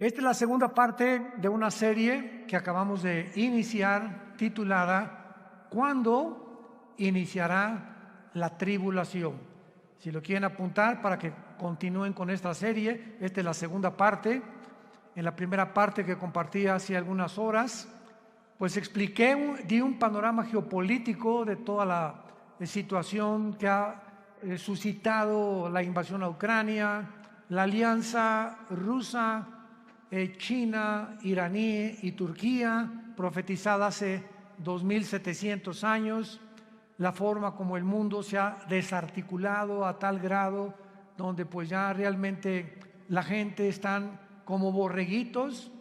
Esta es la segunda parte de una serie que acabamos de iniciar titulada ¿Cuándo iniciará la tribulación? Si lo quieren apuntar para que continúen con esta serie, esta es la segunda parte. En la primera parte que compartí hace algunas horas, pues di un panorama geopolítico de toda la situación que ha suscitado la invasión a Ucrania, la alianza rusa, China, iraní y Turquía, profetizada hace 2700 años, la forma como el mundo se ha desarticulado a tal grado donde pues ya realmente la gente están como borreguitos,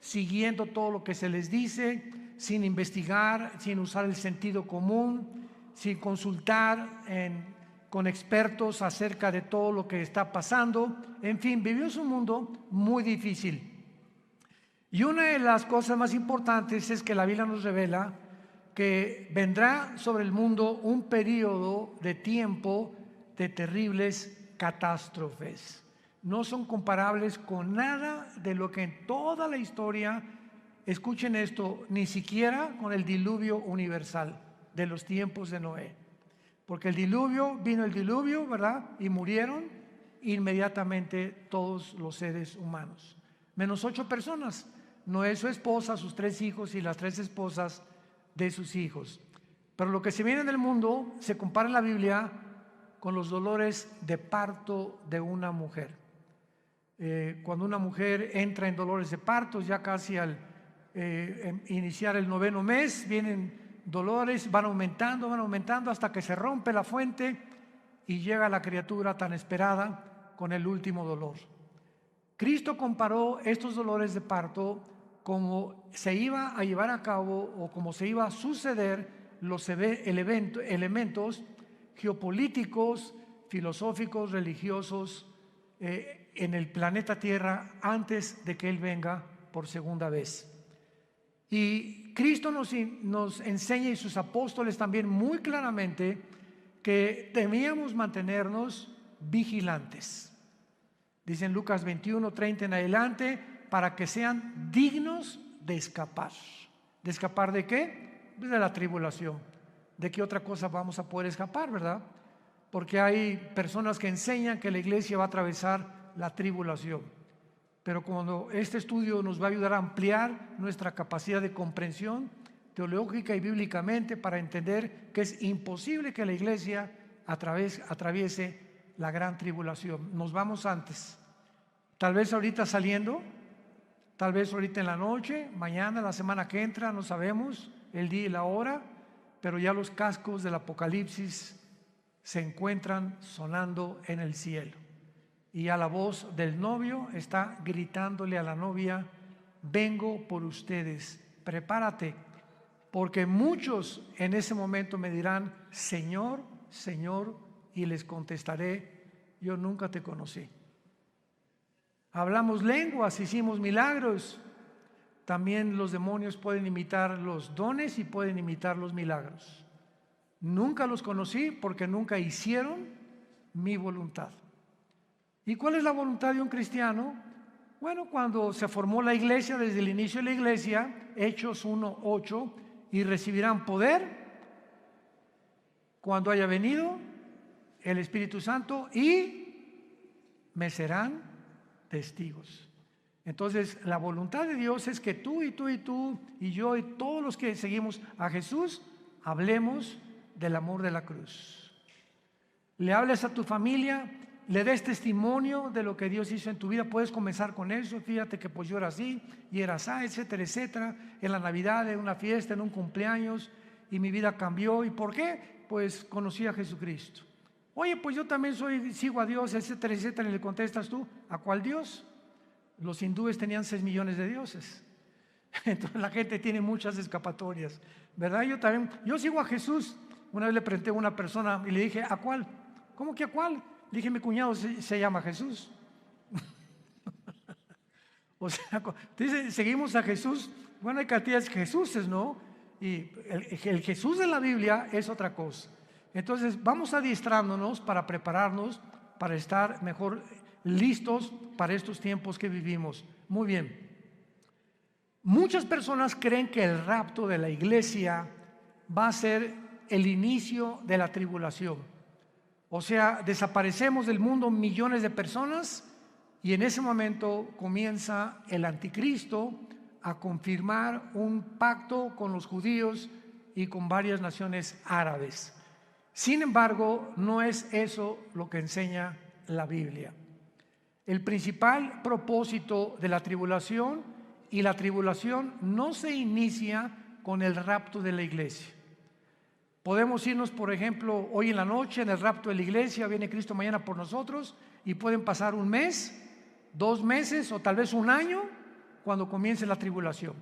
siguiendo todo lo que se les dice, sin investigar, sin usar el sentido común, sin consultar con expertos acerca de todo lo que está pasando. En fin, vivimos un mundo muy difícil. Y una de las cosas más importantes es que la Biblia nos revela que vendrá sobre el mundo un periodo de tiempo de terribles catástrofes. No son comparables con nada de lo que en toda la historia, escuchen esto, ni siquiera con el diluvio universal de los tiempos de Noé. Porque vino el diluvio, ¿verdad? Y murieron inmediatamente todos los seres humanos, menos 8 personas, Noé, su esposa, sus 3 hijos y las 3 esposas de sus hijos. Pero lo que se viene en el mundo se compara en la Biblia con los dolores de parto de una mujer. Cuando una mujer entra en dolores de parto, ya casi al iniciar el 9º mes, vienen dolores, van aumentando hasta que se rompe la fuente y llega la criatura tan esperada con el último dolor. Cristo comparó estos dolores de parto como se iba a llevar a cabo o como se iba a suceder los elementos geopolíticos, filosóficos, religiosos en el planeta Tierra antes de que Él venga por segunda vez. Y Cristo nos enseña, y sus apóstoles también, muy claramente que debíamos mantenernos vigilantes. Dice en Lucas 21:30 en adelante, para que sean dignos de escapar. ¿De escapar de qué? Pues de la tribulación. ¿De qué otra cosa vamos a poder escapar, verdad? Porque hay personas que enseñan que la iglesia va a atravesar la tribulación. Pero cuando este estudio nos va a ayudar a ampliar nuestra capacidad de comprensión teológica y bíblicamente para entender que es imposible que la iglesia atraviese la gran tribulación. Nos vamos antes. Tal vez ahorita saliendo, tal vez ahorita en la noche, mañana, la semana que entra, no sabemos el día y la hora, pero ya los cascos del Apocalipsis se encuentran sonando en el cielo. Y ya la voz del novio está gritándole a la novia: vengo por ustedes, prepárate, porque muchos en ese momento me dirán: Señor, Señor, y les contestaré: yo nunca te conocí. Hablamos lenguas, hicimos milagros. También los demonios pueden imitar los dones y pueden imitar los milagros. Nunca los conocí porque nunca hicieron mi voluntad. ¿Y cuál es la voluntad de un cristiano? Bueno, cuando se formó la iglesia, desde el inicio de la iglesia, Hechos 1:8, y recibirán poder cuando haya venido el Espíritu Santo y me serán testigos. Entonces, la voluntad de Dios es que tú y tú y tú y yo y todos los que seguimos a Jesús hablemos del amor de la cruz. Le hables a tu familia, le des testimonio de lo que Dios hizo en tu vida. Puedes comenzar con eso: fíjate que pues yo era así y era así, etcétera, etcétera. En la Navidad, en una fiesta, en un cumpleaños, y mi vida cambió. ¿Y por qué? Pues conocí a Jesucristo. Oye, pues yo también sigo a Dios, etcétera, etcétera. Y le contestas tú: ¿a cuál Dios? Los hindúes tenían 6 millones de dioses. Entonces la gente tiene muchas escapatorias, ¿verdad? Yo sigo a Jesús. Una vez le pregunté a una persona y le dije: ¿a cuál? ¿Cómo que a cuál? Le dije: mi cuñado se llama Jesús. O sea, dice, seguimos a Jesús. Bueno, hay cantidades de Jesuses, ¿no? Y el Jesús de la Biblia es otra cosa. Entonces vamos adiestrándonos para prepararnos para estar mejor. listos para estos tiempos que vivimos. Muy bien. Muchas personas creen que el rapto de la iglesia va a ser el inicio de la tribulación. O sea, desaparecemos del mundo millones de personas y en ese momento comienza el anticristo a confirmar un pacto con los judíos y con varias naciones árabes. Sin embargo, no es eso lo que enseña la Biblia. El principal propósito de la tribulación, y la tribulación no se inicia con el rapto de la iglesia. Podemos irnos, por ejemplo, hoy en la noche en el rapto de la iglesia, viene Cristo mañana por nosotros, y pueden pasar un mes, 2 meses o tal vez un año cuando comience la tribulación.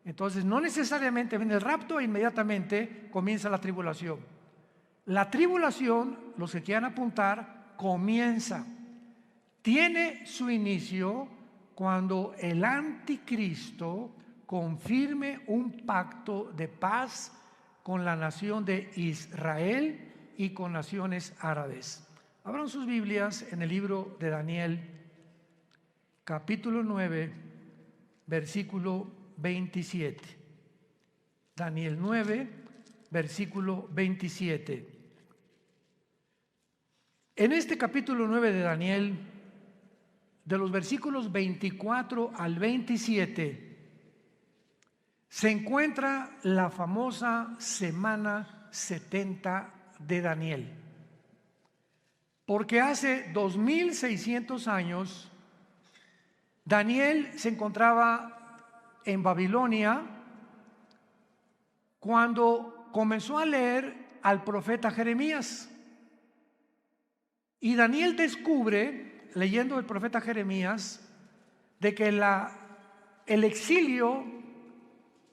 Entonces no necesariamente viene el rapto e inmediatamente comienza la tribulación. La tribulación, los que quieran apuntar, comienza, tiene su inicio cuando el anticristo confirme un pacto de paz con la nación de Israel y con naciones árabes. Abran sus Biblias en el libro de Daniel, capítulo 9, versículo 27. Daniel 9, versículo 27. En este capítulo 9 de Daniel, de los versículos 24 al 27, se encuentra la famosa semana 70 de Daniel. Porque hace 2600 años, Daniel se encontraba en Babilonia cuando comenzó a leer al profeta Jeremías. Y Daniel descubre, leyendo el profeta Jeremías, de que el exilio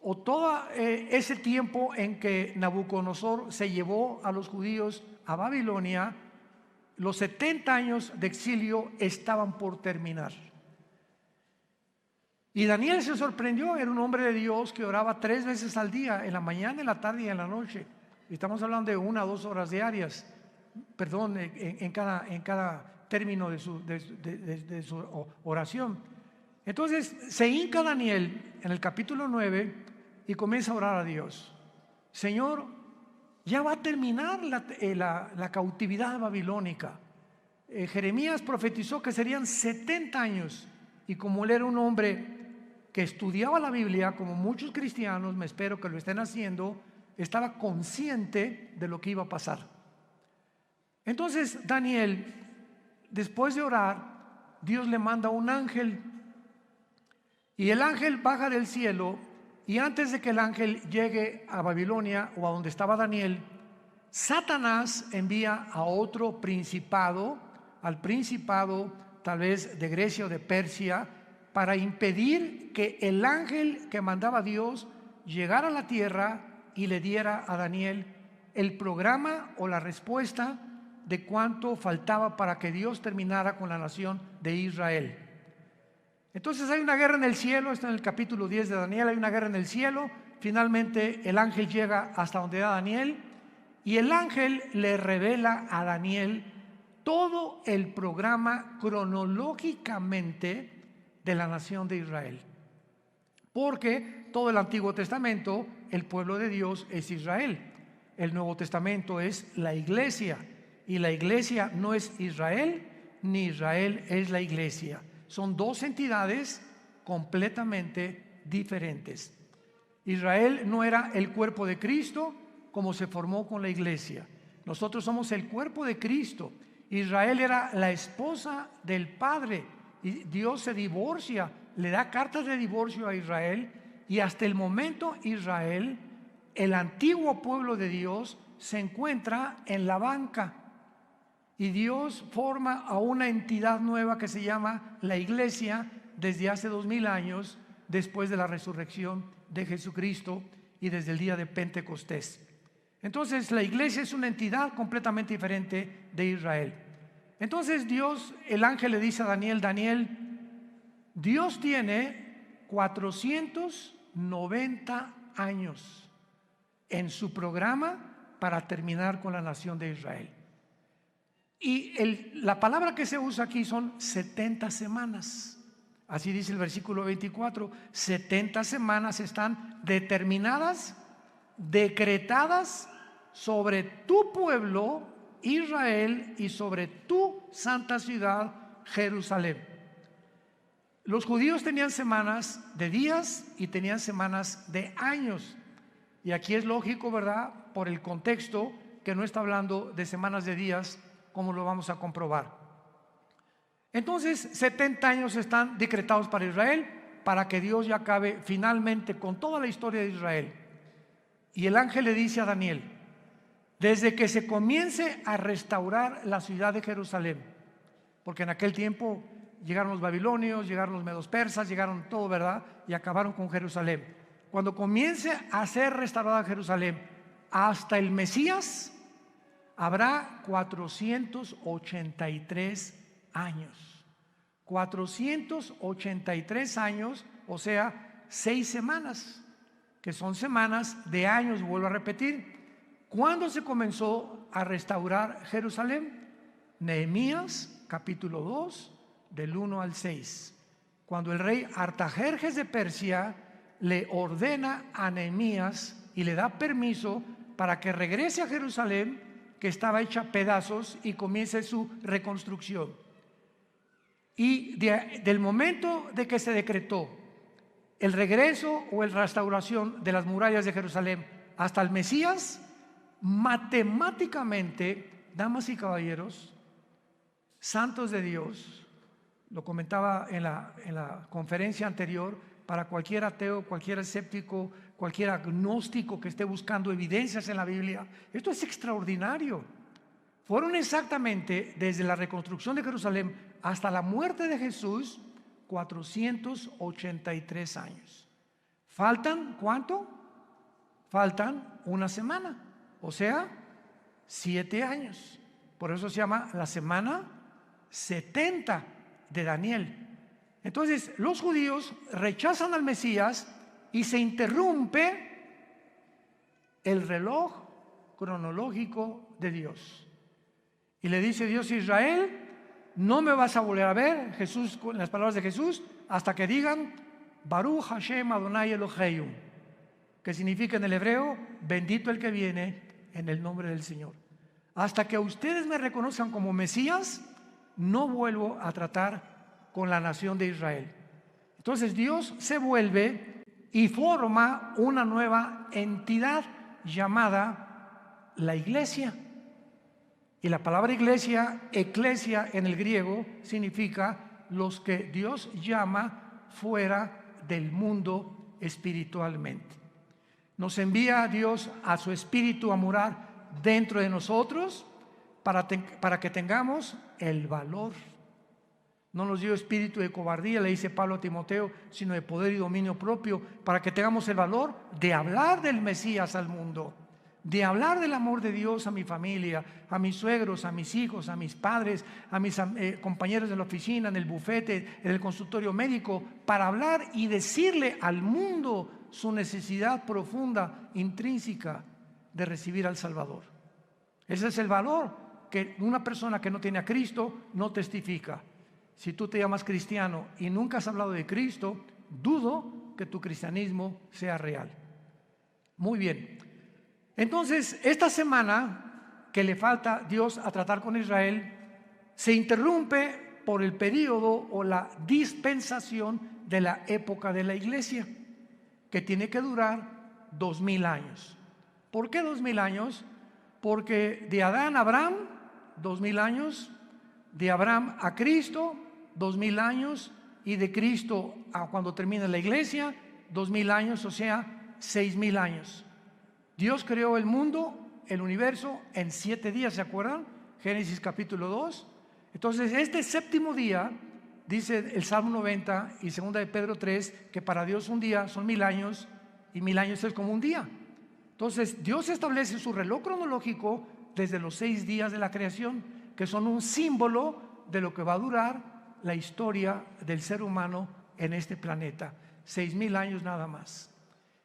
o todo ese tiempo en que Nabucodonosor se llevó a los judíos a Babilonia, los 70 años de exilio estaban por terminar. Y Daniel se sorprendió, era un hombre de Dios que oraba 3 veces al día, en la mañana, en la tarde y en la noche. Estamos hablando de 1 a 2 horas diarias, perdón, en cada término de su oración. Entonces se hinca Daniel en el capítulo 9 y comienza a orar a Dios. Señor, ya va a terminar la cautividad babilónica. Jeremías profetizó que serían 70 años, y como él era un hombre que estudiaba la Biblia, como muchos cristianos, me espero que lo estén haciendo, estaba consciente de lo que iba a pasar. Entonces Daniel, después de orar, Dios le manda un ángel, y el ángel baja del cielo, y antes de que el ángel llegue a Babilonia o a donde estaba Daniel, Satanás envía a otro principado, al principado tal vez de Grecia o de Persia, para impedir que el ángel que mandaba Dios llegara a la tierra y le diera a Daniel el programa o la respuesta de cuánto faltaba para que Dios terminara con la nación de Israel. Entonces hay una guerra en el cielo, está en el capítulo 10 de Daniel, hay una guerra en el cielo. Finalmente el ángel llega hasta donde era Daniel, y el ángel le revela a Daniel todo el programa cronológicamente de la nación de Israel. Porque todo el Antiguo Testamento, el pueblo de Dios es Israel. El Nuevo Testamento es la iglesia, y la iglesia no es Israel, ni Israel es la iglesia. Son 2 entidades completamente diferentes. Israel no era el cuerpo de Cristo como se formó con la iglesia. Nosotros somos el cuerpo de Cristo. Israel era la esposa del Padre, y Dios se divorcia, le da cartas de divorcio a Israel, y hasta el momento Israel, el antiguo pueblo de Dios, se encuentra en la banca. Y Dios forma a una entidad nueva que se llama la iglesia desde hace 2000 años, después de la resurrección de Jesucristo y desde el día de Pentecostés. Entonces la iglesia es una entidad completamente diferente de Israel. Entonces Dios, el ángel le dice a Daniel: Daniel, Dios tiene 490 años en su programa para terminar con la nación de Israel. Y la palabra que se usa aquí son 70 semanas. Así dice el versículo 24. 70 semanas están determinadas, decretadas sobre tu pueblo Israel y sobre tu santa ciudad Jerusalén. Los judíos tenían semanas de días y tenían semanas de años. Y aquí es lógico, ¿verdad? Por el contexto, que no está hablando de semanas de días, como lo vamos a comprobar. Entonces, 70 años están decretados para Israel, para que Dios ya acabe finalmente con toda la historia de Israel. Y el ángel le dice a Daniel: desde que se comience a restaurar la ciudad de Jerusalén, porque en aquel tiempo llegaron los babilonios, llegaron los medos persas, llegaron todo, ¿verdad? Y acabaron con Jerusalén. Cuando comience a ser restaurada Jerusalén, hasta el Mesías, habrá 483 años. 483 años, o sea, 6 semanas, que son semanas de años, vuelvo a repetir. ¿Cuándo se comenzó a restaurar Jerusalén? Nehemías, capítulo 2, del 1 al 6. Cuando el rey Artajerjes de Persia le ordena a Nehemías y le da permiso para que regrese a Jerusalén, que estaba hecha a pedazos, y comience su reconstrucción. Y del momento de que se decretó el regreso o la restauración de las murallas de Jerusalén hasta el Mesías, matemáticamente, damas y caballeros, santos de Dios, lo comentaba en la conferencia anterior, para cualquier ateo, cualquier escéptico, cualquier agnóstico que esté buscando evidencias en la Biblia, esto es extraordinario. Fueron exactamente desde la reconstrucción de Jerusalén hasta la muerte de Jesús 483 años. ¿Faltan cuánto? Faltan una semana, o sea, 7 años. Por eso se llama la semana 70 de Daniel. Entonces, los judíos rechazan al Mesías y se interrumpe el reloj cronológico de Dios. Y le dice Dios a Israel: no me vas a volver a ver, Jesús, con las palabras de Jesús, hasta que digan Baruch Hashem Adonai Eloheinu, que significa en el hebreo: bendito el que viene en el nombre del Señor. Hasta que ustedes me reconozcan como Mesías, no vuelvo a tratar con la nación de Israel. Entonces Dios se vuelve y forma una nueva entidad llamada la iglesia. Y la palabra iglesia, eclesia en el griego, significa los que Dios llama fuera del mundo espiritualmente. Nos envía Dios a su espíritu a morar dentro de nosotros para que tengamos el valor. No nos dio espíritu de cobardía, le dice Pablo a Timoteo, sino de poder y dominio propio, para que tengamos el valor de hablar del Mesías al mundo, de hablar del amor de Dios a mi familia, a mis suegros, a mis hijos, a mis padres, a mis compañeros de la oficina, en el bufete, en el consultorio médico, para hablar y decirle al mundo su necesidad profunda, intrínseca, de recibir al Salvador. Ese es el valor que una persona que no tiene a Cristo no testifica. Si tú te llamas cristiano y nunca has hablado de Cristo, dudo que tu cristianismo sea real. Muy bien. Entonces, esta semana que le falta Dios a tratar con Israel, se interrumpe por el periodo o la dispensación de la época de la iglesia, que tiene que durar 2000 años. ¿Por qué 2000 años? Porque de Adán a Abraham, 2000 años, de Abraham a Cristo, 2000 años, y de Cristo a cuando termina la iglesia, 2000 años, o sea, 6000 años. Dios creó el mundo, el universo, en 7 días, ¿se acuerdan? Génesis capítulo 2. Entonces, este séptimo día, dice el Salmo 90 y 2 de Pedro 3, que para Dios un día son 1000 años y 1000 años es como un día. Entonces, Dios establece su reloj cronológico desde los 6 días de la creación, que son un símbolo de lo que va a durar la historia del ser humano en este planeta. 6000 años nada más.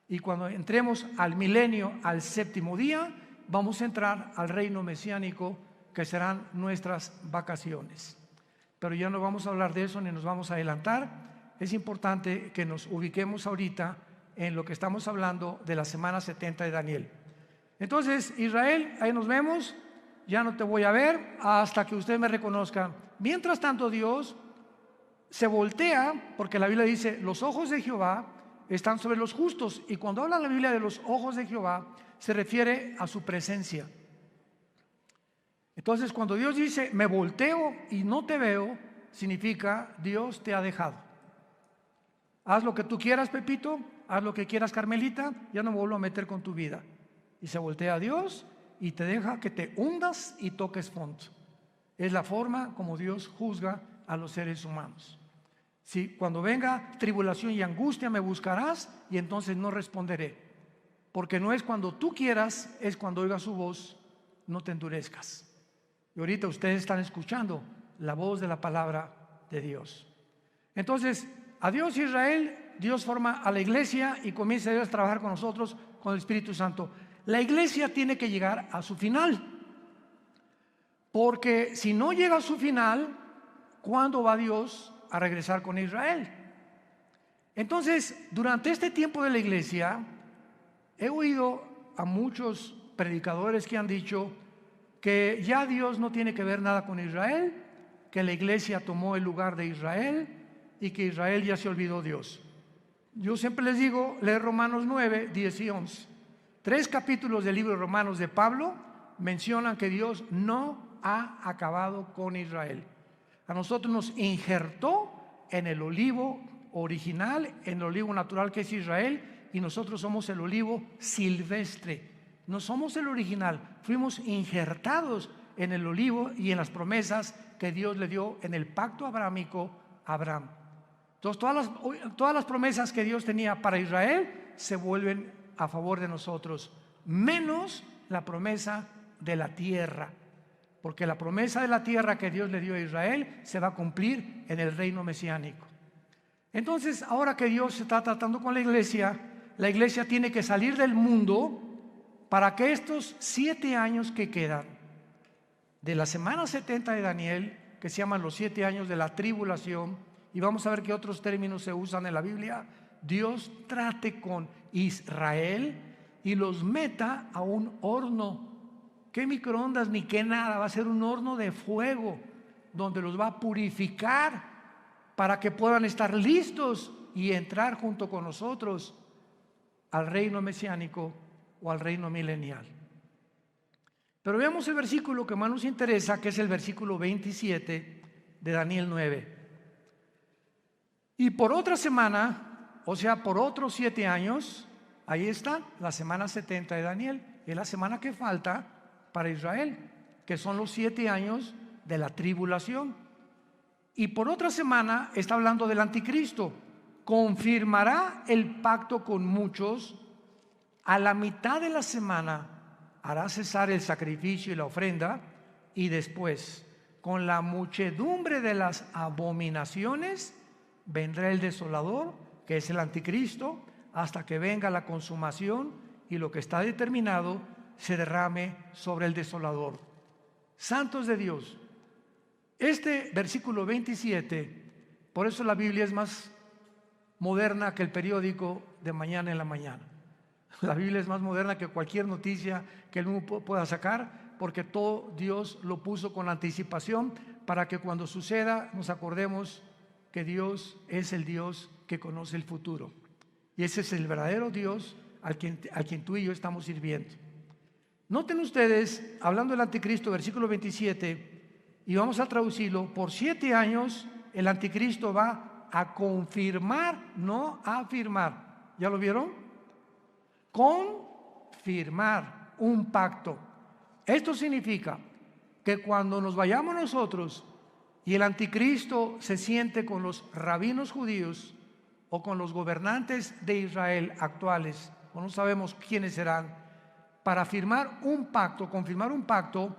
Y cuando entremos al milenio, al séptimo día, vamos a entrar al reino mesiánico que serán nuestras vacaciones. Pero ya no vamos a hablar de eso ni nos vamos a adelantar. Es importante que nos ubiquemos ahorita en lo que estamos hablando de la semana 70 de Daniel. Entonces, Israel, ahí nos vemos. Ya no te voy a ver hasta que usted me reconozca. Mientras tanto, Dios se voltea, porque la Biblia dice, los ojos de Jehová están sobre los justos. Y cuando habla la Biblia de los ojos de Jehová, se refiere a su presencia. Entonces, cuando Dios dice, me volteo y no te veo, significa Dios te ha dejado. Haz lo que tú quieras, Pepito, haz lo que quieras, Carmelita, ya no me vuelvo a meter con tu vida. Y se voltea a Dios y te deja que te hundas y toques fondo. Es la forma como Dios juzga a los seres humanos. Si cuando venga tribulación y angustia me buscarás, y entonces no responderé. Porque no es cuando tú quieras, es cuando oigas su voz, no te endurezcas. Y ahorita ustedes están escuchando la voz de la palabra de Dios. Entonces, adiós Israel, Dios forma a la iglesia y comienza Dios a trabajar con nosotros, con el Espíritu Santo. La iglesia tiene que llegar a su final. Porque si no llega a su final, ¿cuándo va Dios a regresar con Israel? Entonces, durante este tiempo de la iglesia, he oído a muchos predicadores que han dicho que ya Dios no tiene que ver nada con Israel, que la iglesia tomó el lugar de Israel y que Israel ya se olvidó de Dios. Yo siempre les digo, leer Romanos 9, 10 y 11. 3 capítulos del libro de Romanos de Pablo mencionan que Dios no ha acabado con Israel. A nosotros nos injertó en el olivo original, en el olivo natural que es Israel, y nosotros somos el olivo silvestre. No somos el original, fuimos injertados en el olivo y en las promesas que Dios le dio en el pacto abrámico a Abraham. Entonces todas las promesas que Dios tenía para Israel se vuelven a favor de nosotros, menos la promesa de la tierra, porque la promesa de la tierra que Dios le dio a Israel se va a cumplir en el reino mesiánico. Entonces, ahora que Dios está tratando con la iglesia tiene que salir del mundo para que estos 7 años que quedan de la semana 70 de Daniel, que se llaman los 7 años de la tribulación, y vamos a ver qué otros términos se usan en la Biblia, Dios trate con Israel y los meta a un horno. ¿Qué microondas ni qué nada? Va a ser un horno de fuego donde los va a purificar para que puedan estar listos y entrar junto con nosotros al reino mesiánico o al reino milenial. Pero veamos el versículo que más nos interesa, que es el versículo 27 de Daniel 9. Y por otra semana, o sea, por otros 7 años, ahí está la semana 70 de Daniel, es la semana que falta para Israel, que son los 7 años de la tribulación. Y por otra semana está hablando del anticristo. Confirmará el pacto con muchos. A la mitad de la semana hará cesar el sacrificio y la ofrenda, y después, con la muchedumbre de las abominaciones, vendrá el desolador, que es el anticristo, hasta que venga la consumación y lo que está determinado se derrame sobre el desolador. Santos de Dios, este versículo 27, por eso la Biblia es más moderna que el periódico de mañana en la mañana. La Biblia es más moderna que cualquier noticia que el mundo pueda sacar, porque todo Dios lo puso con anticipación para que cuando suceda nos acordemos que Dios es el Dios que conoce el futuro. Y ese es el verdadero Dios a quien tú y yo estamos sirviendo. Noten ustedes, hablando del anticristo, versículo 27, y vamos a traducirlo, por 7 años el anticristo va a confirmar, no a afirmar. ¿Ya lo vieron? Confirmar un pacto. Esto significa que cuando nos vayamos nosotros y el anticristo se siente con los rabinos judíos o con los gobernantes de Israel actuales, o no sabemos quiénes serán, para firmar un pacto, confirmar un pacto,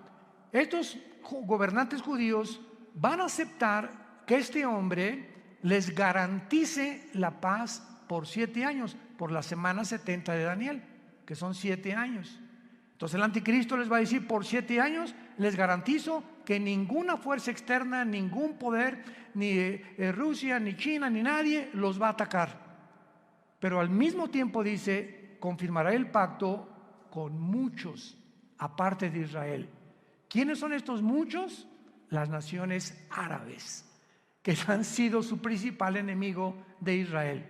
estos gobernantes judíos van a aceptar que este hombre les garantice la paz por 7 años, por la semana 70 de Daniel, que son 7 años. Entonces el anticristo les va a decir, por 7 años les garantizo que ninguna fuerza externa, ningún poder, ni Rusia, ni China, ni nadie los va a atacar. Pero al mismo tiempo dice, confirmará el pacto con muchos, aparte de Israel. ¿Quiénes son estos muchos? Las naciones árabes, que han sido su principal enemigo de Israel.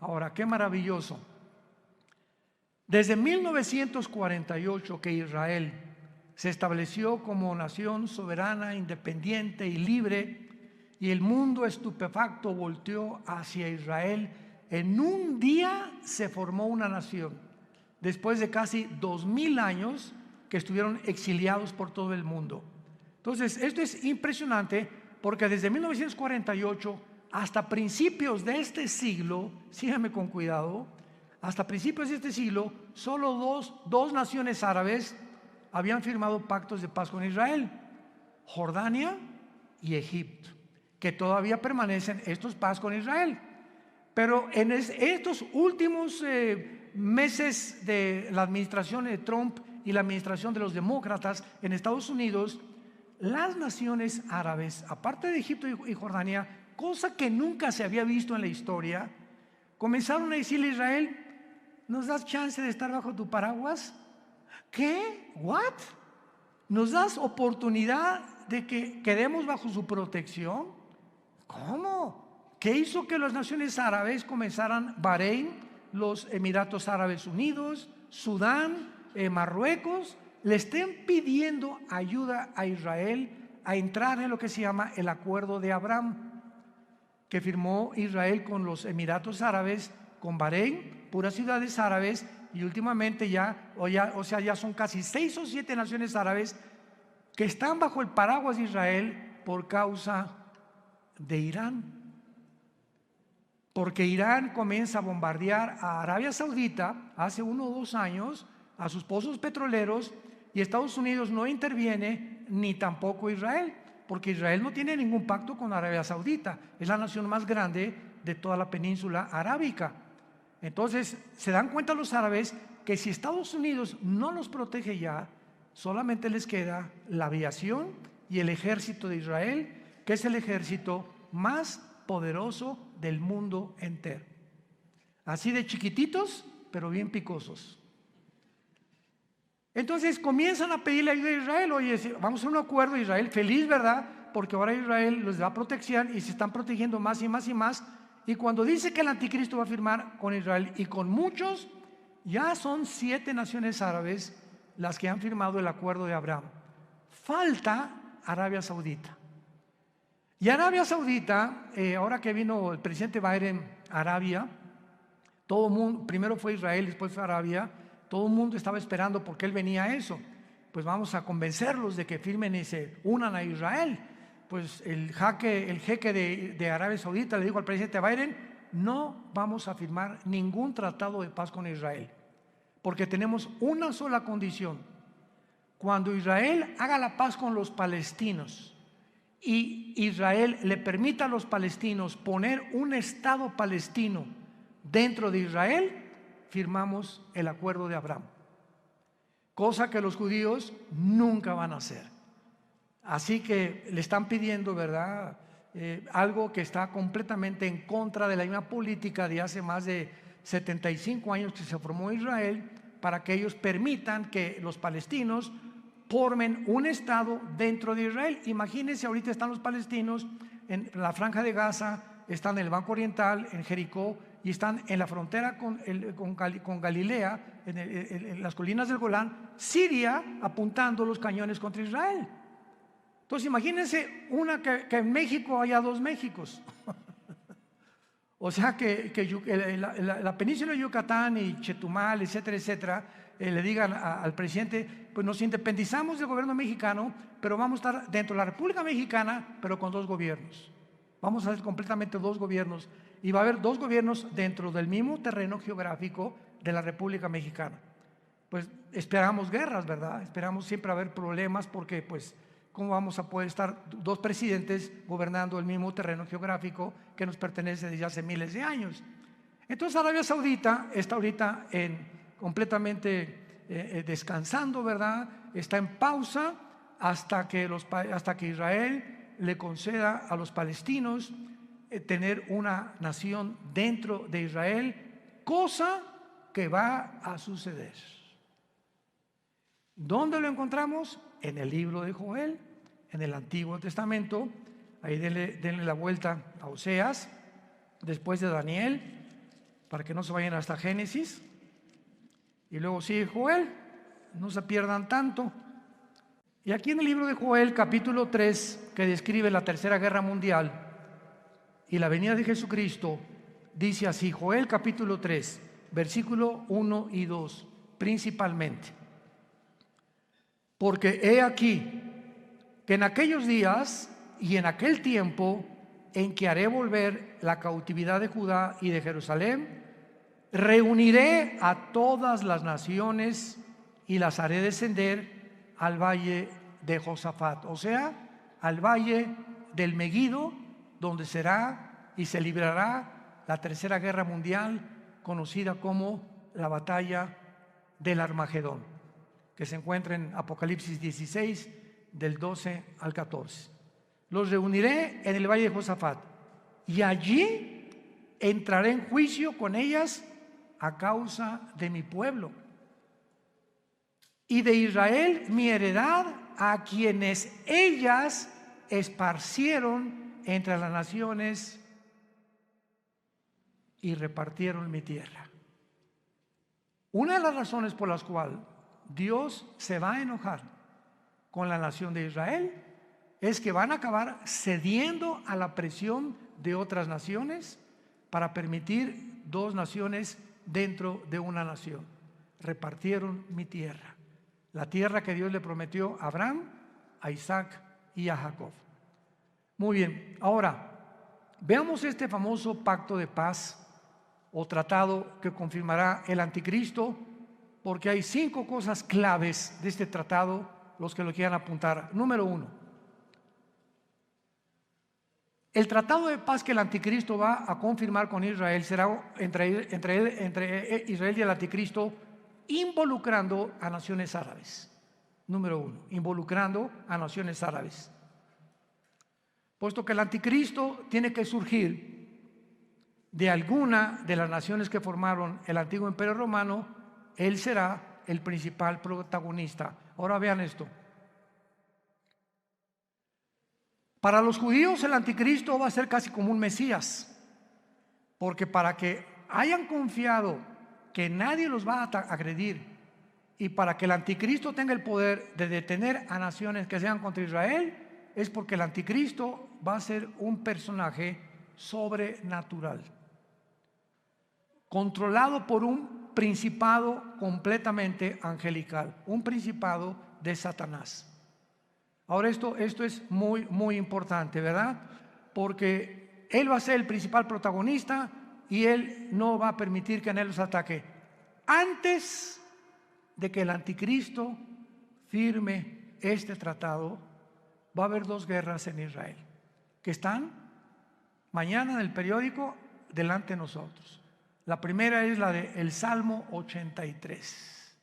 Ahora, qué maravilloso. Desde 1948 que Israel se estableció como nación soberana, independiente y libre, y el mundo estupefacto volteó hacia Israel, en un día se formó una nación, después de casi 2000 años que estuvieron exiliados por todo el mundo. Entonces, esto es impresionante porque desde 1948 hasta principios de este siglo, síganme con cuidado, hasta principios de este siglo, solo dos naciones árabes habían firmado pactos de paz con Israel: Jordania y Egipto, que todavía permanecen estos paz con Israel. Pero en estos últimos meses de la administración de Trump y la administración de los demócratas en Estados Unidos, las naciones árabes, aparte de Egipto y Jordania, cosa que nunca se había visto en la historia, comenzaron a decirle a Israel: ¿nos das chance de estar bajo tu paraguas? ¿Qué? ¿What? ¿Nos das oportunidad de que quedemos bajo su protección? ¿Cómo? ¿Qué hizo que las naciones árabes comenzaran? Bahrein, los Emiratos Árabes Unidos, Sudán, Marruecos, le estén pidiendo ayuda a Israel a entrar en lo que se llama el Acuerdo de Abraham, que firmó Israel con los Emiratos Árabes, con Bahrein, puras ciudades árabes, y últimamente ya son casi 6 o 7 naciones árabes que están bajo el paraguas de Israel por causa de Irán. Porque Irán comienza a bombardear a Arabia Saudita hace 1 o 2 años, a sus pozos petroleros, y Estados Unidos no interviene, ni tampoco Israel, porque Israel no tiene ningún pacto con Arabia Saudita, es la nación más grande de toda la península arábica. Entonces se dan cuenta los árabes que si Estados Unidos no los protege ya, solamente les queda la aviación y el ejército de Israel, que es el ejército más poderoso del mundo entero. Así de chiquititos, pero bien picosos. Entonces comienzan a pedirle ayuda a Israel. Oye, vamos a hacer un acuerdo. Israel feliz, ¿verdad? Porque ahora Israel les da protección y se están protegiendo más y más y más. Y cuando dice que el anticristo va a firmar con Israel y con muchos, ya son 7 naciones árabes las que han firmado el Acuerdo de Abraham. Falta Arabia Saudita. Y Arabia Saudita, ahora que vino el presidente Biden a Arabia, todo el mundo, primero fue Israel, después fue Arabia, todo el mundo estaba esperando porque él venía a eso. Pues vamos a convencerlos de que firmen y se unan a Israel. Pues el jeque de Arabia Saudita le dijo al presidente Biden: no vamos a firmar ningún tratado de paz con Israel, porque tenemos una sola condición: cuando Israel haga la paz con los palestinos y Israel le permita a los palestinos poner un estado palestino dentro de Israel, firmamos el Acuerdo de Abraham, cosa que los judíos nunca van a hacer. Así que le están pidiendo, ¿verdad? Algo que está completamente en contra de la misma política de hace más de 75 años que se formó Israel, para que ellos permitan que los palestinos formen un estado dentro de Israel. Imagínense, ahorita están los palestinos en la Franja de Gaza, están en el Banco Oriental, en Jericó, y están en la frontera con Galilea, en las colinas del Golán, Siria, apuntando los cañones contra Israel. Entonces imagínense que en México haya 2 Méxicos. O sea que la península de Yucatán y Chetumal, etcétera, etcétera, le digan al presidente: pues nos independizamos del gobierno mexicano, pero vamos a estar dentro de la República Mexicana, pero con 2 gobiernos. Vamos a hacer completamente 2 gobiernos, y va a haber 2 gobiernos dentro del mismo terreno geográfico de la República Mexicana. Pues esperamos guerras, ¿verdad? Esperamos siempre haber problemas, porque pues ¿cómo vamos a poder estar 2 presidentes gobernando el mismo terreno geográfico que nos pertenece desde hace miles de años? Entonces Arabia Saudita está ahorita completamente descansando, ¿verdad? Está en pausa hasta que Israel le conceda a los palestinos tener una nación dentro de Israel, cosa que va a suceder. ¿Dónde lo encontramos? En el libro de Joel, en el Antiguo Testamento. Ahí denle la vuelta a Oseas, después de Daniel, para que no se vayan hasta Génesis. Y luego sigue Joel, no se pierdan tanto. Y aquí en el libro de Joel, capítulo 3, que describe la Tercera Guerra Mundial y la venida de Jesucristo, dice así, Joel capítulo 3, versículo 1 y 2, principalmente. Porque he aquí que en aquellos días y en aquel tiempo en que haré volver la cautividad de Judá y de Jerusalén, reuniré a todas las naciones y las haré descender al valle de Josafat, o sea, al valle del Meguido, donde será y se librará la Tercera Guerra Mundial, conocida como la batalla del Armagedón, que se encuentra en Apocalipsis 16, del 12 al 14. Los reuniré en el valle de Josafat y allí entraré en juicio con ellas a causa de mi pueblo y de Israel, mi heredad, a quienes ellas esparcieron entre las naciones y repartieron mi tierra. Una de las razones por las cuales Dios se va a enojar con la nación de Israel es que van a acabar cediendo a la presión de otras naciones para permitir dos naciones dentro de una nación. Repartieron mi tierra, la tierra que Dios le prometió a Abraham, a Isaac y a Jacob. Muy bien, ahora veamos este famoso pacto de paz o tratado que confirmará el anticristo, porque hay 5 cosas claves de este tratado, los que lo quieran apuntar. Número 1, el tratado de paz que el anticristo va a confirmar con Israel será entre Israel y el anticristo, involucrando a naciones árabes. Número 1, involucrando a naciones árabes. Puesto que el anticristo tiene que surgir de alguna de las naciones que formaron el antiguo imperio romano, él será el principal protagonista. Ahora vean esto. Para los judíos el anticristo va a ser casi como un Mesías, porque para que hayan confiado que nadie los va a agredir y para que el anticristo tenga el poder de detener a naciones que sean contra Israel, es porque el anticristo va a ser un personaje sobrenatural, controlado por un principado completamente angelical, un principado de Satanás. Ahora esto es muy importante, ¿verdad? Porque él va a ser el principal protagonista y él no va a permitir que nadie los ataque. Antes de que el anticristo firme este tratado, va a haber 2 guerras en Israel, que están mañana en el periódico delante de nosotros. La primera es la del Salmo 83.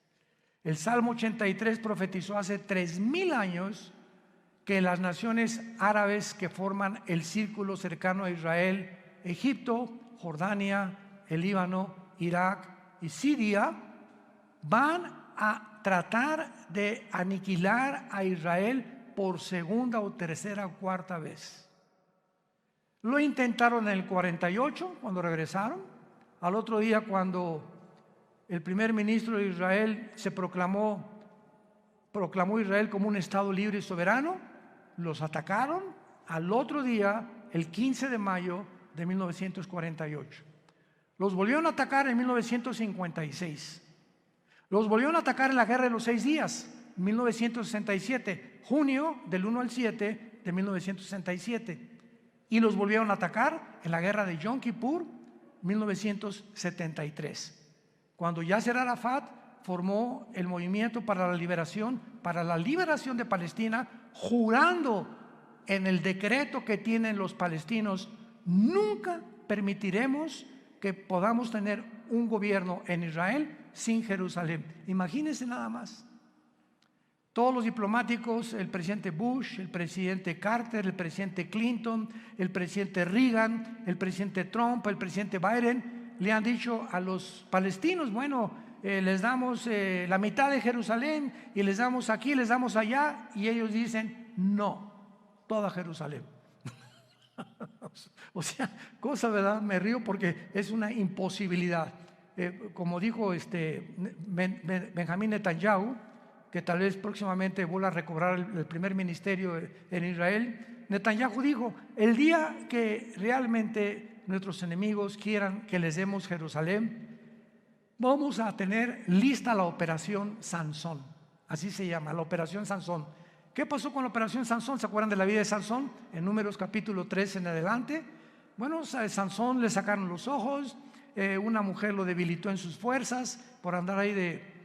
El Salmo 83 profetizó hace 3000 años que las naciones árabes que forman el círculo cercano a Israel, Egipto, Jordania, el Líbano, Irak y Siria, van a tratar de aniquilar a Israel por segunda o tercera o cuarta vez. Lo intentaron en el 48 cuando regresaron. Al otro día, cuando el primer ministro de Israel proclamó Israel como un estado libre y soberano, los atacaron al otro día, el 15 de mayo de 1948. Los volvieron a atacar en 1956. Los volvieron a atacar en la Guerra de los 6 días, 1967, junio del 1 al 7 de 1967. Y los volvieron a atacar en la Guerra de Yom Kippur, 1973. Cuando Yasser Arafat formó el movimiento para la liberación de Palestina, jurando en el decreto que tienen los palestinos: nunca permitiremos que podamos tener un gobierno en Israel sin Jerusalén. Imagínense nada más. Todos los diplomáticos, el presidente Bush, el presidente Carter, el presidente Clinton, el presidente Reagan, el presidente Trump, el presidente Biden, le han dicho a los palestinos, bueno, les damos la mitad de Jerusalén y les damos aquí, les damos allá, y ellos dicen, no, toda Jerusalén. O sea, cosa, ¿verdad? Me río porque es una imposibilidad. Como dijo Benjamín Netanyahu, que tal vez próximamente vuelva a recobrar el primer ministerio en Israel, Netanyahu dijo, el día que realmente nuestros enemigos quieran que les demos Jerusalén, vamos a tener lista la operación Sansón, así se llama, la operación Sansón. ¿Qué pasó con la operación Sansón? ¿Se acuerdan de la vida de Sansón? En Números capítulo 3 en adelante. Bueno, a Sansón le sacaron los ojos, una mujer lo debilitó en sus fuerzas por andar ahí de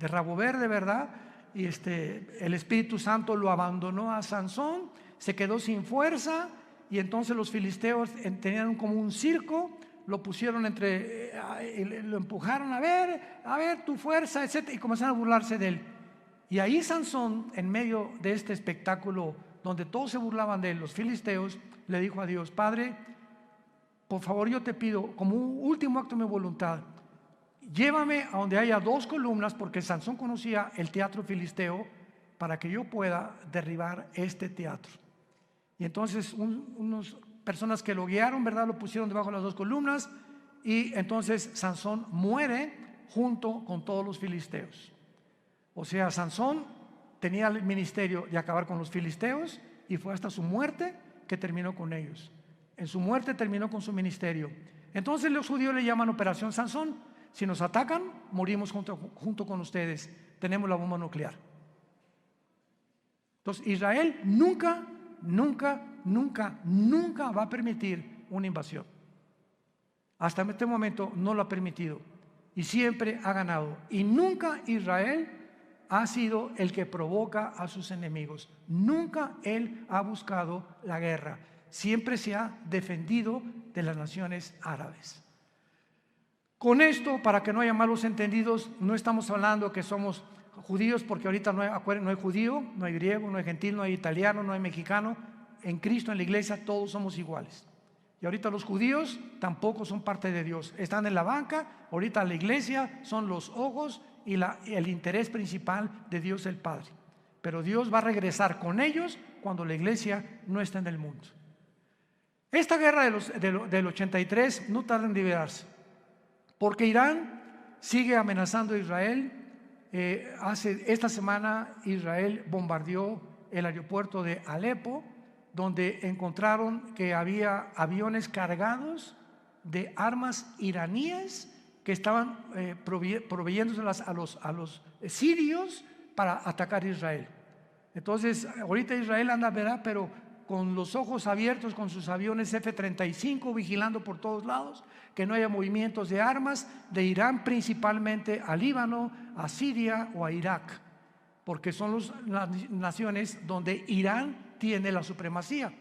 rabo verde, ¿verdad? Y el Espíritu Santo lo abandonó a Sansón, se quedó sin fuerza, y entonces los filisteos tenían como un circo, lo pusieron lo empujaron, a ver tu fuerza, etc., y comenzaron a burlarse de él. Y ahí Sansón, en medio de este espectáculo donde todos se burlaban de él, los filisteos, le dijo a Dios, Padre, por favor yo te pido, como un último acto de mi voluntad, llévame a donde haya 2 columnas, porque Sansón conocía el teatro filisteo, para que yo pueda derribar este teatro. Y entonces unas personas que lo guiaron, ¿verdad?, lo pusieron debajo de las 2 columnas, y entonces Sansón muere junto con todos los filisteos. O sea, Sansón tenía el ministerio de acabar con los filisteos, y fue hasta su muerte que terminó con ellos. En su muerte terminó con su ministerio. Entonces los judíos le llaman Operación Sansón. Si nos atacan, morimos junto con ustedes. Tenemos la bomba nuclear. Entonces Israel nunca va a permitir una invasión. Hasta este momento no lo ha permitido y siempre ha ganado. Y nunca Israel ha sido el que provoca a sus enemigos. Nunca él ha buscado la guerra. Siempre se ha defendido de las naciones árabes. Con esto, para que no haya malos entendidos, no estamos hablando que somos judíos, porque ahorita no hay judío, no hay griego, no hay gentil, no hay italiano, no hay mexicano. En Cristo, en la iglesia, todos somos iguales. Y ahorita los judíos tampoco son parte de Dios. Están en la banca, ahorita la iglesia son los ojos y el interés principal de Dios el Padre. Pero Dios va a regresar con ellos cuando la iglesia no está en el mundo. Esta guerra del 83 no tarda en liberarse, porque Irán sigue amenazando a Israel. Esta semana Israel bombardeó el aeropuerto de Alepo, donde encontraron que había aviones cargados de armas iraníes que estaban proveyéndoselas a los sirios para atacar a Israel. Entonces ahorita Israel anda, ¿verdad?, pero con los ojos abiertos, con sus aviones F-35 vigilando por todos lados que no haya movimientos de armas de Irán, principalmente a Líbano, a Siria o a Irak, porque son las naciones donde Irán tiene la supremacía.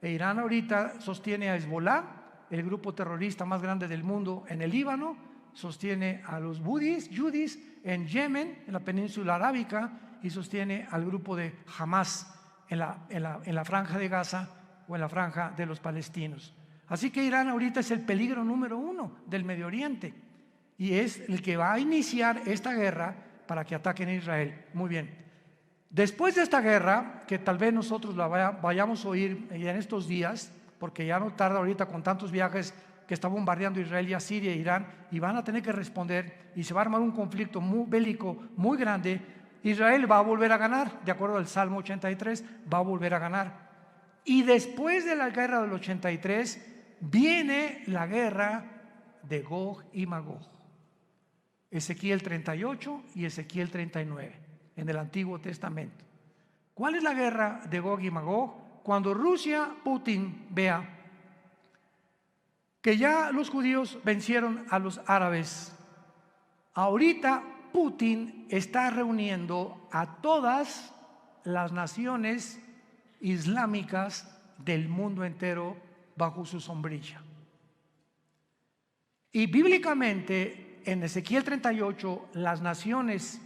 Irán ahorita sostiene a Hezbollah, el grupo terrorista más grande del mundo en el Líbano, sostiene a los yudis en Yemen, en la península arábica, y sostiene al grupo de Hamas en la franja de Gaza o en la franja de los palestinos. Así que Irán ahorita es el peligro número 1 del Medio Oriente, y es el que va a iniciar esta guerra para que ataquen a Israel. Muy bien. Después de esta guerra, que tal vez nosotros la vayamos a oír en estos días, porque ya no tarda ahorita con tantos viajes que está bombardeando Israel y a Siria e Irán, y van a tener que responder, y se va a armar un conflicto bélico muy grande. Israel va a volver a ganar, de acuerdo al Salmo 83, va a volver a ganar. Y después de la guerra del 83 viene la guerra de Gog y Magog. Ezequiel 38 y Ezequiel 39 en el Antiguo Testamento. ¿Cuál es la guerra de Gog y Magog? Cuando Putin vea que ya los judíos vencieron a los árabes, ahorita Putin está reuniendo a todas las naciones islámicas del mundo entero bajo su sombrilla. Y bíblicamente en Ezequiel 38 las naciones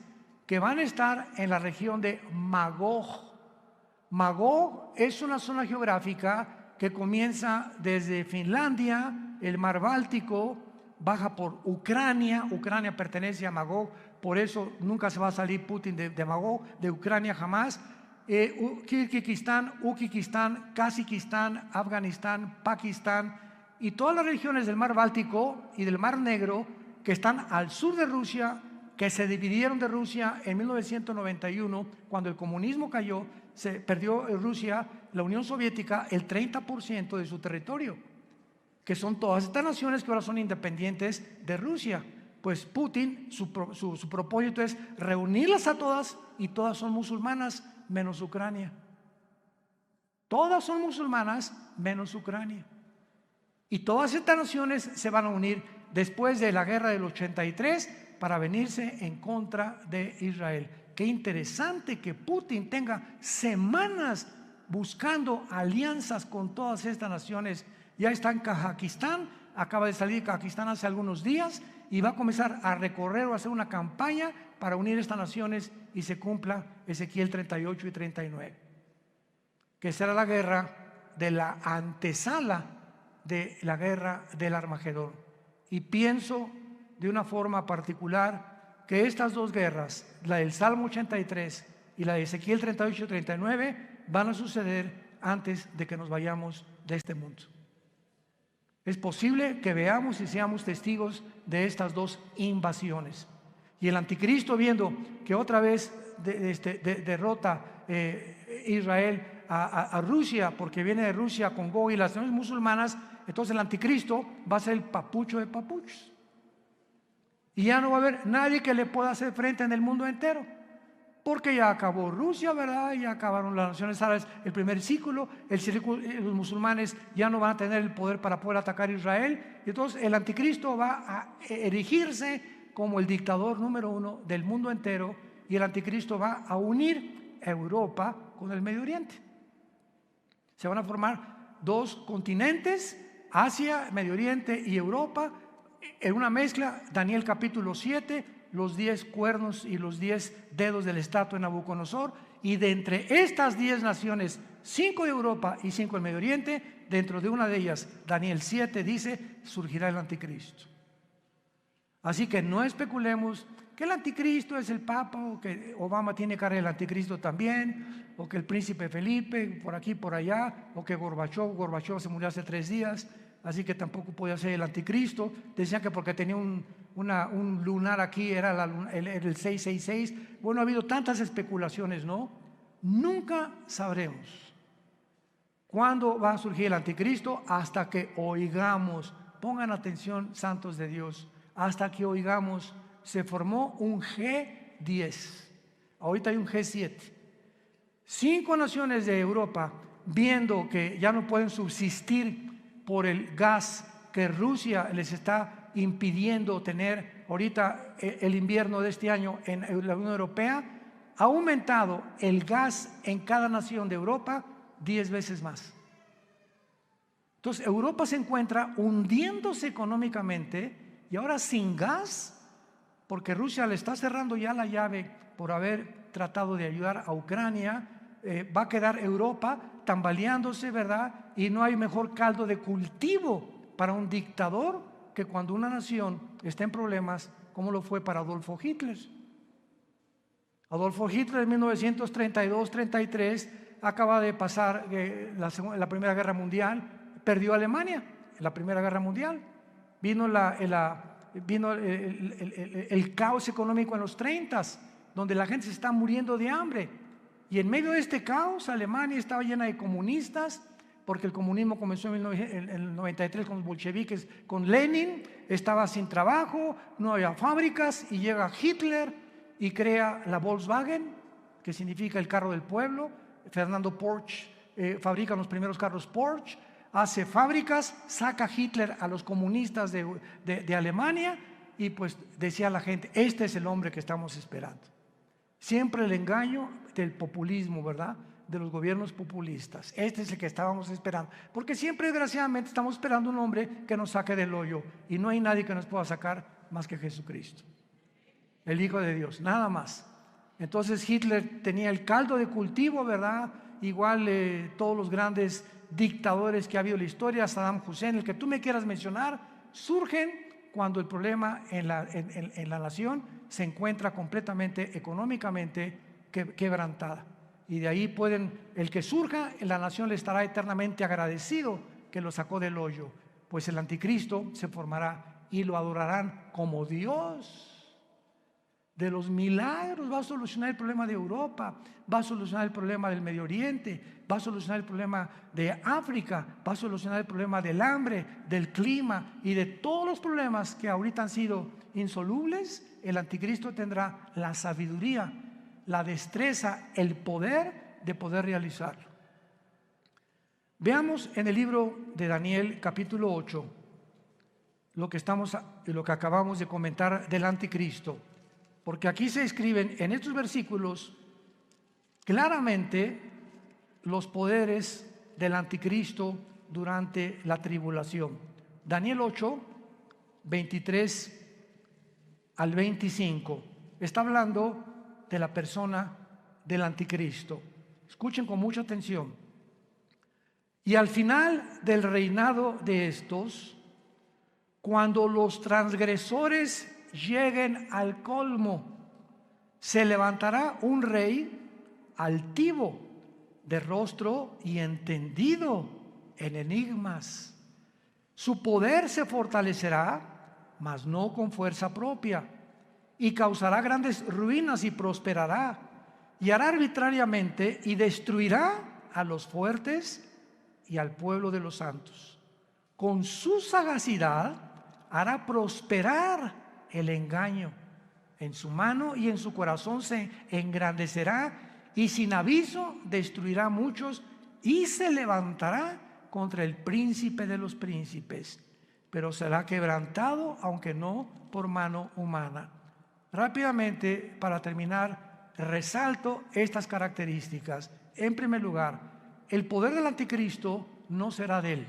que van a estar en la región de Magog. Magog es una zona geográfica que comienza desde Finlandia, el mar Báltico, baja por Ucrania. Ucrania pertenece a Magog, por eso nunca se va a salir Putin de Magog, de Ucrania jamás. Kirguistán, Uzbekistán, Kazajistán, Afganistán, Pakistán y todas las regiones del mar Báltico y del mar Negro que están al sur de Rusia, que se dividieron de Rusia en 1991, cuando el comunismo cayó, se perdió en Rusia, la Unión Soviética, el 30% de su territorio, que son todas estas naciones que ahora son independientes de Rusia. Pues Putin, su propósito es reunirlas a todas, y todas son musulmanas, menos Ucrania. Todas son musulmanas, menos Ucrania. Y todas estas naciones se van a unir después de la guerra del 83 para venirse en contra de Israel. Qué interesante que Putin tenga semanas buscando alianzas con todas estas naciones. Ya está en Kazajistán, acaba de salir de Kazajistán hace algunos días y va a comenzar a recorrer o a hacer una campaña para unir estas naciones y se cumpla Ezequiel 38 y 39, que será la guerra de la antesala de la guerra del Armagedón. Y pienso de una forma particular que estas dos guerras, la del Salmo 83 y la de Ezequiel 38 y 39, van a suceder antes de que nos vayamos de este mundo. Es posible que veamos y seamos testigos de estas dos invasiones. Y el anticristo, viendo que otra vez derrota Israel a Rusia, porque viene de Rusia con Gog y las naciones musulmanas, entonces el anticristo va a ser el papucho de papuchos. Y ya no va a haber nadie que le pueda hacer frente en el mundo entero, porque ya acabó Rusia, ¿verdad? Ya acabaron las naciones árabes, el primer círculo, los musulmanes ya no van a tener el poder para poder atacar a Israel. Y entonces el anticristo va a erigirse como el dictador número uno del mundo entero, y el anticristo va a unir a Europa con el Medio Oriente. Se van a formar dos continentes, Asia, Medio Oriente y Europa, en una mezcla. Daniel capítulo 7, los 10 cuernos y los 10 dedos de la estatua de Nabucodonosor, y de entre estas 10 naciones, 5 de Europa y 5 del Medio Oriente, dentro de una de ellas, Daniel 7 dice, surgirá el anticristo. Así que no especulemos que el anticristo es el Papa, o que Obama tiene cara del anticristo también, o que el príncipe Felipe por aquí por allá, o que Gorbachov se murió hace 3 días, así que tampoco podía ser el anticristo. Decían que porque tenía un lunar aquí era el 666. Bueno, ha habido tantas especulaciones, ¿no? Nunca sabremos cuándo va a surgir el anticristo hasta que oigamos. Pongan atención, santos de Dios, hasta que oigamos. Se formó un G10, ahorita hay un G7. 5 naciones de Europa, viendo que ya no pueden subsistir por el gas que Rusia les está impidiendo tener. Ahorita el invierno de este año en la Unión Europea ha aumentado el gas en cada nación de Europa 10 veces más. Entonces Europa se encuentra hundiéndose económicamente, y ahora sin gas, porque Rusia le está cerrando ya la llave por haber tratado de ayudar a Ucrania. Va a quedar Europa tambaleándose, ¿verdad? Y no hay mejor caldo de cultivo para un dictador que cuando una nación está en problemas, como lo fue para Adolfo Hitler. Adolfo Hitler en 1932-33 acaba de pasar la Primera Guerra Mundial, perdió Alemania en la Primera Guerra Mundial. Vino el caos económico en los 30s, donde la gente se está muriendo de hambre, y en medio de este caos Alemania estaba llena de comunistas, porque el comunismo comenzó en el 93 con los bolcheviques, con Lenin. Estaba sin trabajo, no había fábricas, y llega Hitler y crea la Volkswagen, que significa el carro del pueblo. Fernando Porsche fabrica los primeros carros Porsche, hace fábricas, saca Hitler a los comunistas de Alemania, y pues decía la gente, este es el hombre que estamos esperando. Siempre el engaño del populismo, ¿verdad? De los gobiernos populistas. Este es el que estábamos esperando, porque siempre desgraciadamente estamos esperando un hombre que nos saque del hoyo, y no hay nadie que nos pueda sacar más que Jesucristo, el Hijo de Dios, nada más. Entonces Hitler tenía el caldo de cultivo, ¿verdad? Igual todos los grandes dictadores que ha habido en la historia, Saddam Hussein, el que tú me quieras mencionar, surgen cuando el problema en la nación se encuentra completamente económicamente quebrantada. Y de ahí el que surja en la nación le estará eternamente agradecido que lo sacó del hoyo, pues el anticristo se formará y lo adorarán como Dios. De los milagros va a solucionar el problema de Europa, va a solucionar el problema del Medio Oriente, va a solucionar el problema de África, va a solucionar el problema del hambre, del clima y de todos los problemas que ahorita han sido insolubles. El anticristo tendrá la sabiduría, la destreza, el poder de poder realizarlo. Veamos en el libro de Daniel capítulo 8 lo que acabamos de comentar del anticristo, porque aquí se escriben en estos versículos claramente los poderes del anticristo durante la tribulación. Daniel 8, 23 al 25, está hablando de la persona del anticristo. Escuchen con mucha atención. Y al final del reinado de estos, cuando los transgresores lleguen al colmo, se levantará un rey altivo, de rostro y entendido en enigmas. Su poder se fortalecerá, mas no con fuerza propia, y causará grandes ruinas y prosperará, y hará arbitrariamente y destruirá a los fuertes y al pueblo de los santos. Con su sagacidad hará prosperar el engaño. En su mano y en su corazón se engrandecerá, y sin aviso destruirá a muchos, y se levantará contra el príncipe de los príncipes, pero será quebrantado, aunque no por mano humana. Rápidamente, para terminar, resalto estas características. En primer lugar, el poder del anticristo no será de él.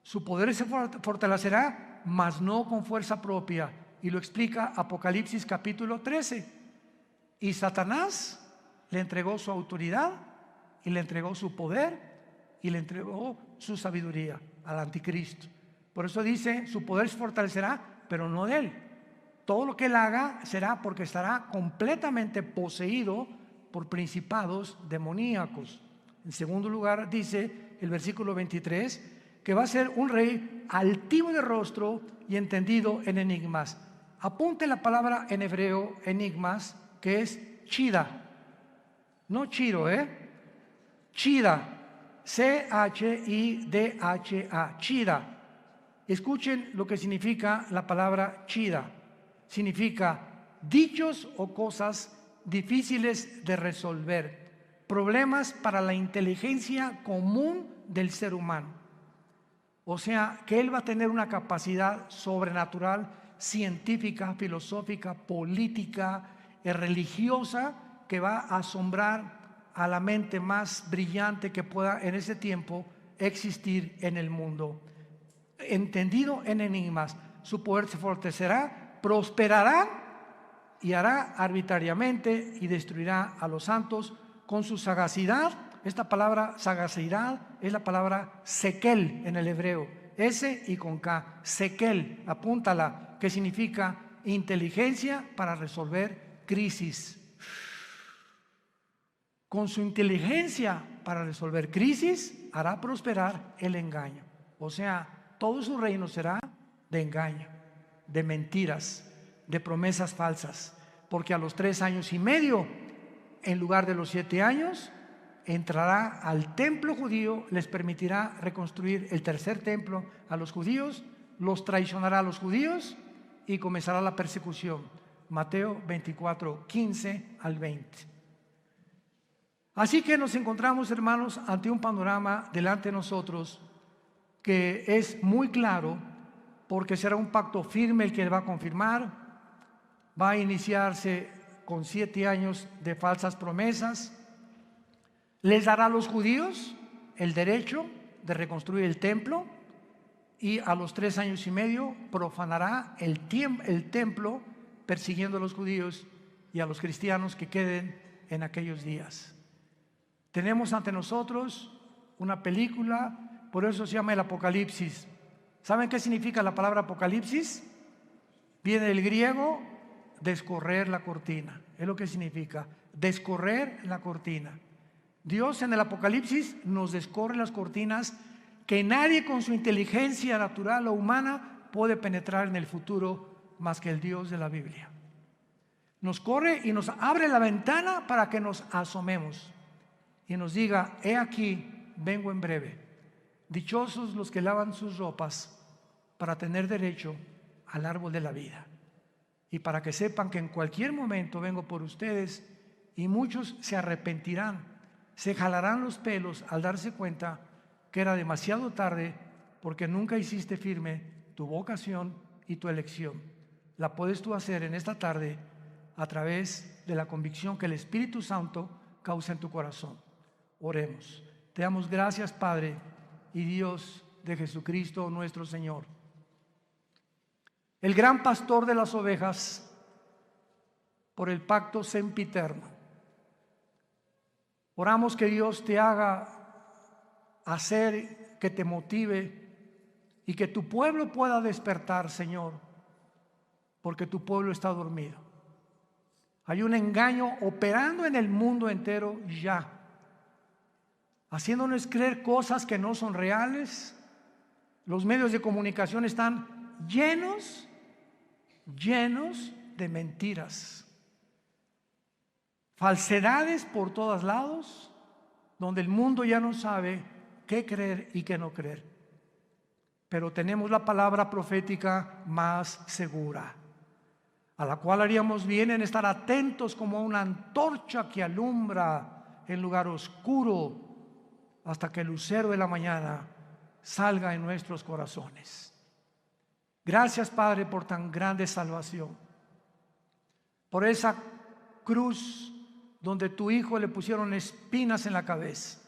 Su poder se fortalecerá, mas no con fuerza propia. Y lo explica Apocalipsis capítulo 13. Y Satanás le entregó su autoridad, y le entregó su poder, y le entregó su sabiduría al anticristo. Por eso dice, su poder se fortalecerá, pero no de él. Todo lo que él haga será porque estará completamente poseído por principados demoníacos. En segundo lugar, dice el versículo 23, que va a ser un rey altivo de rostro y entendido en enigmas. Apunte la palabra en hebreo, enigmas, que es chida. No chiro, chida. C-H-I-D-H-A. Chida. Escuchen lo que significa la palabra chida. Significa dichos o cosas difíciles de resolver, problemas para la inteligencia común del ser humano. O sea, que él va a tener una capacidad sobrenatural, científica, filosófica, política, religiosa, que va a asombrar a la mente más brillante que pueda en ese tiempo existir en el mundo. Entendido en enigmas, su poder se fortalecerá, prosperará y hará arbitrariamente y destruirá a los santos con su sagacidad. Esta palabra sagacidad es la palabra sekel en el hebreo, S y con K, sekel, apúntala, que significa inteligencia para resolver crisis. Con su inteligencia para resolver crisis hará prosperar el engaño. O sea, todo su reino será de engaño, de mentiras, de promesas falsas, porque a los 3 años y medio, en lugar de los 7 años, entrará al templo judío, les permitirá reconstruir el tercer templo a los judíos, los traicionará a los judíos y comenzará la persecución. Mateo 24, 15 al 20. Así que nos encontramos, hermanos, ante un panorama delante de nosotros que es muy claro, porque será un pacto firme el que va a confirmar. Va a iniciarse con 7 años de falsas promesas. Les dará a los judíos el derecho de reconstruir el templo, y a los 3 años y medio profanará el templo, persiguiendo a los judíos y a los cristianos que queden en aquellos días. Tenemos ante nosotros una película, por eso se llama el Apocalipsis. ¿Saben qué significa la palabra Apocalipsis? Viene del griego descorrer la cortina, es lo que significa, descorrer la cortina. Dios en el Apocalipsis nos descorre las cortinas que nadie con su inteligencia natural o humana puede penetrar en el futuro más que el Dios de la Biblia. Nos corre y nos abre la ventana para que nos asomemos y nos diga: he aquí, vengo en breve. Dichosos los que lavan sus ropas para tener derecho al árbol de la vida, y para que sepan que en cualquier momento vengo por ustedes, y muchos se arrepentirán, se jalarán los pelos al darse cuenta que era demasiado tarde, porque nunca hiciste firme tu vocación y tu elección. La puedes tú hacer en esta tarde a través de la convicción que el Espíritu Santo causa en tu corazón. Oremos. Te damos gracias, Padre y Dios de Jesucristo nuestro Señor, el gran pastor de las ovejas, por el pacto sempiterno. Oramos que Dios te haga hacer, que te motive y que tu pueblo pueda despertar, Señor, porque tu pueblo está dormido. Hay un engaño operando en el mundo entero ya, haciéndonos creer cosas que no son reales. Los medios de comunicación están llenos de mentiras, falsedades por todos lados, donde el mundo ya no sabe qué creer y qué no creer. Pero tenemos la palabra profética más segura, a la cual haríamos bien en estar atentos como una antorcha que alumbra en lugar oscuro hasta que el lucero de la mañana salga en nuestros corazones. Gracias, Padre, por tan grande salvación, por esa cruz donde tu Hijo le pusieron espinas en la cabeza,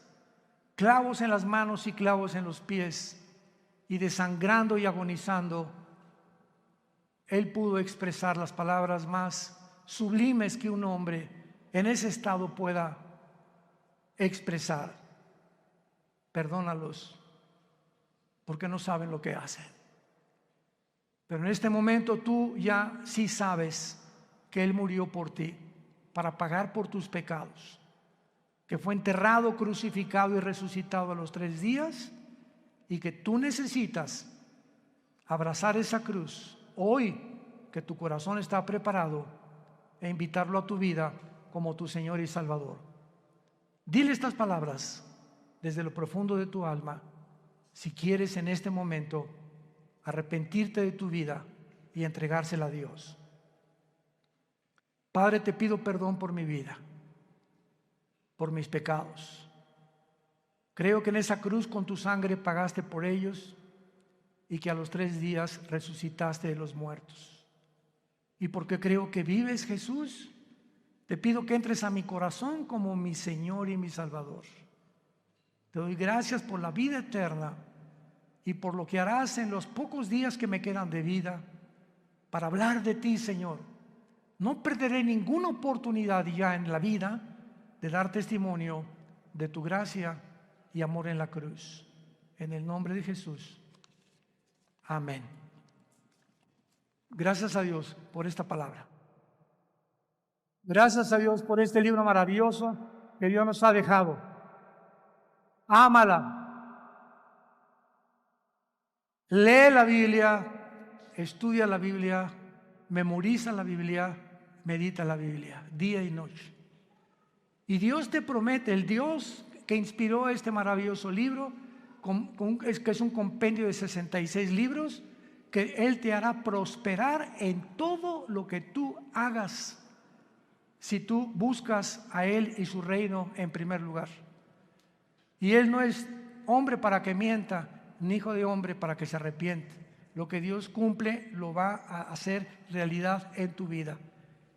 clavos en las manos y clavos en los pies, y desangrando y agonizando, Él pudo expresar las palabras más sublimes que un hombre en ese estado pueda expresar: perdónalos, porque no saben lo que hacen. Pero en este momento tú ya sí sabes que Él murió por ti, para pagar por tus pecados, que fue enterrado, crucificado y resucitado a los 3 días, y que tú necesitas abrazar esa cruz hoy, que tu corazón está preparado, e invitarlo a tu vida como tu Señor y Salvador. Dile estas palabras desde lo profundo de tu alma, si quieres en este momento arrepentirte de tu vida y entregársela a Dios. Padre, te pido perdón por mi vida, por mis pecados. Creo que en esa cruz con tu sangre pagaste por ellos, y que a los 3 días resucitaste de los muertos. Y porque creo que vives, Jesús, te pido que entres a mi corazón como mi Señor y mi Salvador. Te doy gracias por la vida eterna y por lo que harás en los pocos días que me quedan de vida para hablar de ti, Señor. No perderé ninguna oportunidad ya en la vida de dar testimonio de tu gracia y amor en la cruz. En el nombre de Jesús. Amén. Gracias a Dios por esta palabra. Gracias a Dios por este libro maravilloso que Dios nos ha dejado. Ámala. Lee la Biblia, estudia la Biblia, memoriza la Biblia, medita la Biblia, día y noche. Y Dios te promete, el Dios que inspiró este maravilloso libro, que es un compendio de 66 libros, que Él te hará prosperar en todo lo que tú hagas, si tú buscas a Él y su reino en primer lugar. Y Él no es hombre para que mienta, ni hijo de hombre para que se arrepiente. Lo que Dios cumple lo va a hacer realidad en tu vida.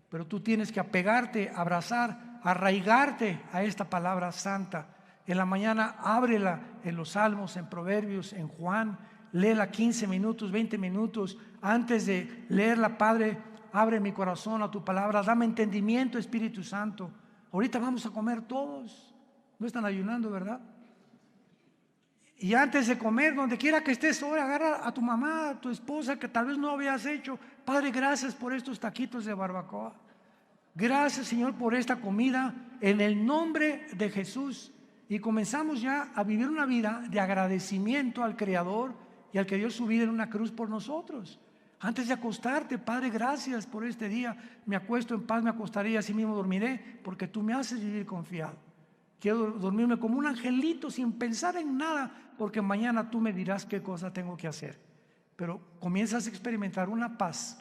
Pero tú tienes que apegarte, abrazar, arraigarte a esta palabra santa. En la mañana ábrela en los Salmos, en Proverbios, en Juan. Léela 15 minutos, 20 minutos. Antes de leerla, Padre, abre mi corazón a tu palabra, dame entendimiento, Espíritu Santo. Ahorita vamos a comer todos. No están ayunando, ¿verdad? Y antes de comer, donde quiera que estés, ahora agarra a tu mamá, a tu esposa, que tal vez no habías hecho. Padre, gracias por estos taquitos de barbacoa. Gracias, Señor, por esta comida en el nombre de Jesús. Y comenzamos ya a vivir una vida de agradecimiento al Creador y al que dio su vida en una cruz por nosotros. Antes de acostarte, Padre, gracias por este día. Me acuesto en paz, me acostaré y así mismo dormiré, porque tú me haces vivir confiado. Quiero dormirme como un angelito sin pensar en nada, porque mañana tú me dirás qué cosa tengo que hacer. Pero comienzas a experimentar una paz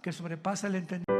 que sobrepasa el entendimiento.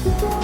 Thank you.